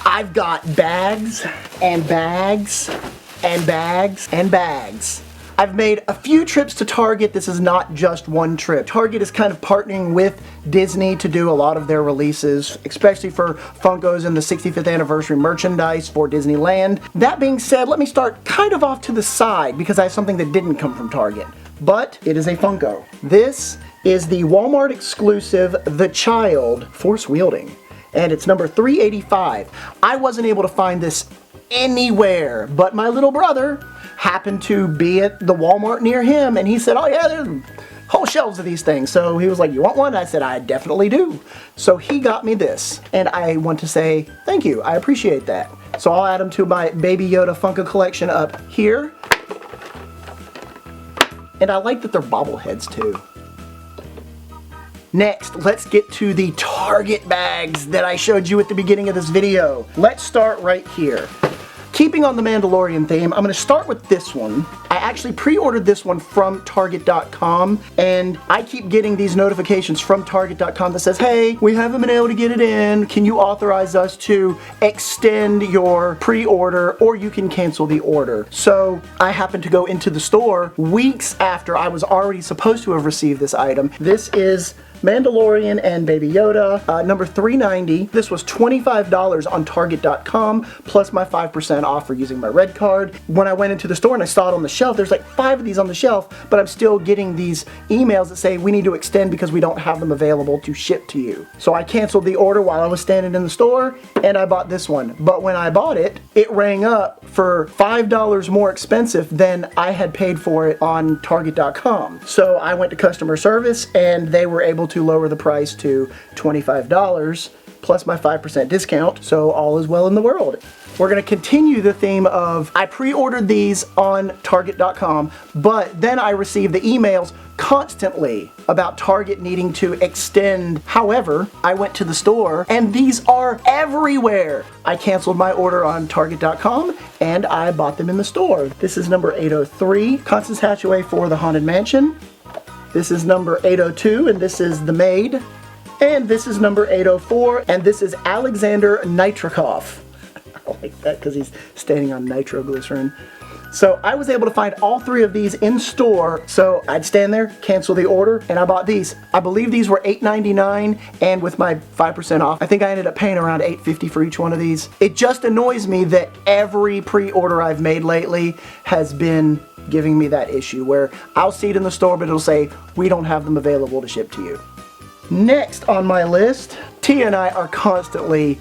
I've got bags and bags and bags and bags. I've made a few trips to Target. This is not just one trip. Target is kind of partnering with Disney to do a lot of their releases, especially for Funkos and the 65th anniversary merchandise for Disneyland. That being said, let me start kind of off to the side because I have something that didn't come from Target, but it is a Funko. This is the Walmart exclusive The Child Force Wielding, and it's number 385. I wasn't able to find this anywhere, but my little brother happened to be at the Walmart near him, and he said, oh yeah, there's whole shelves of these things. So he was like, you want one? I said, I definitely do. So he got me this, and I want to say thank you. I appreciate that. So I'll add them to my Baby Yoda Funko collection up here. And I like that they're bobbleheads too. Next, let's get to the Target bags that I showed you at the beginning of this video. Let's start right here. Keeping on the Mandalorian theme, I'm going to start with this one. I actually pre-ordered this one from Target.com, and I keep getting these notifications from Target.com that says, hey, we haven't been able to get it in. Can you authorize us to extend your pre-order, or you can cancel the order? So I happened to go into the store weeks after I was already supposed to have received this item. This is Madalorain and Baby Yoda, number 390. This was $25 on Target.com, plus my 5% off for using my red card. When I went into the store and I saw it on the shelf, there's like 5 of these on the shelf, but I'm still getting these emails that say we need to extend because we don't have them available to ship to you. So I canceled the order while I was standing in the store, and I bought this one. But when I bought it, it rang up for $5 more expensive than I had paid for it on Target.com. So I went to customer service, and they were able to lower the price to $25 plus my 5% discount, so all is well in the world. We're going to continue the theme of I pre-ordered these on Target.com, but then I received the emails constantly about Target needing to extend. However, I went to the store and these are everywhere. I canceled my order on Target.com and I bought them in the store. This is number 803, Constance Hatchaway for the Haunted Mansion. This is number 802, and this is The Maid. And this is number 804, and this is Alexander Nitrikov. I like that because he's standing on nitroglycerin. So I was able to find all 3 of these in store, so I'd stand there, cancel the order, and I bought these. I believe these were $8.99, and with my 5% off, I think I ended up paying around $8.50 for each one of these. It just annoys me that every pre-order I've made lately has been giving me that issue where I'll see it in the store, but it'll say, we don't have them available to ship to you. Next on my list, Tia and I are constantly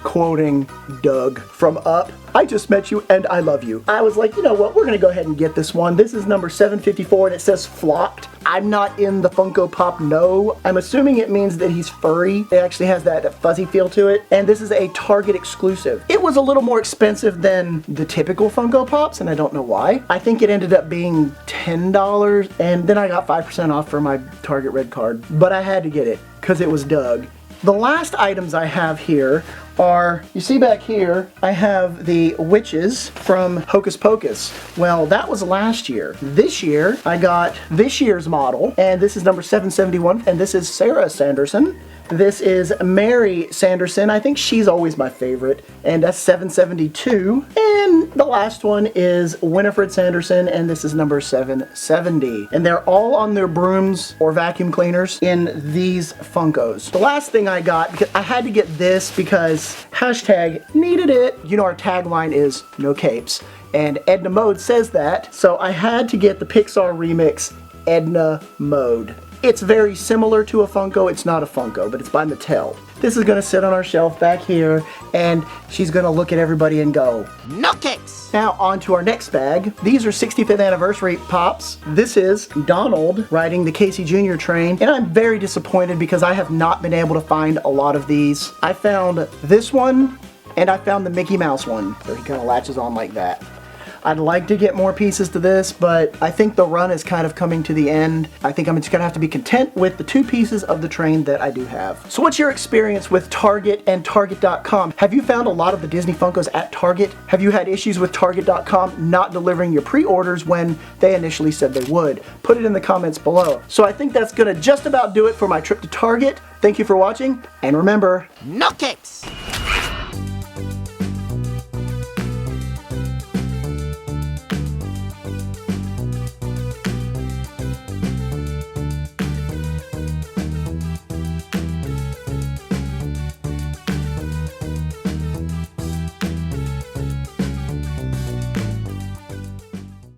quoting Doug from Up. I just met you and I love you. I was like, you know what, we're gonna go ahead and get this one. This is number 754 and it says flocked. I'm not in the Funko Pop know. I'm assuming it means that he's furry. It actually has that fuzzy feel to it. And this is a Target exclusive. It was a little more expensive than the typical Funko Pops, and I don't know why. I think it ended up being $10, and then I got 5% off for my Target red card. But I had to get it because it was Doug. The last items I have here are, you see back here, I have the witches from Hocus Pocus. Well, that was last year. This year, I got this year's model, and this is number 771, and this is Sarah Sanderson. This is Mary Sanderson. I think she's always my favorite, and that's 772. And the last one is Winifred Sanderson, and this is number 770. And they're all on their brooms or vacuum cleaners in these Funkos. The last thing I got, because I had to get this because hashtag needed it. You know our tagline is no capes, and Edna Mode says that, so I had to get the Pixar Remix Edna Mode. It's very similar to a Funko. It's not a Funko, but it's by Mattel. This is gonna sit on our shelf back here, and she's gonna look at everybody and go, no capes! Now on to our next bag. These are 65th anniversary pops. This is Donald riding the Casey Jr. train, and I'm very disappointed because I have not been able to find a lot of these. I found this one, and I found the Mickey Mouse one, so he kind of latches on like that. I'd like to get more pieces to this, but I think the run is kind of coming to the end. I think I'm just gonna have to be content with the 2 pieces of the train that I do have. So what's your experience with Target and Target.com? Have you found a lot of the Disney Funkos at Target? Have you had issues with Target.com not delivering your pre-orders when they initially said they would? Put it in the comments below. So I think that's gonna just about do it for my trip to Target. Thank you for watching, and remember, no capes!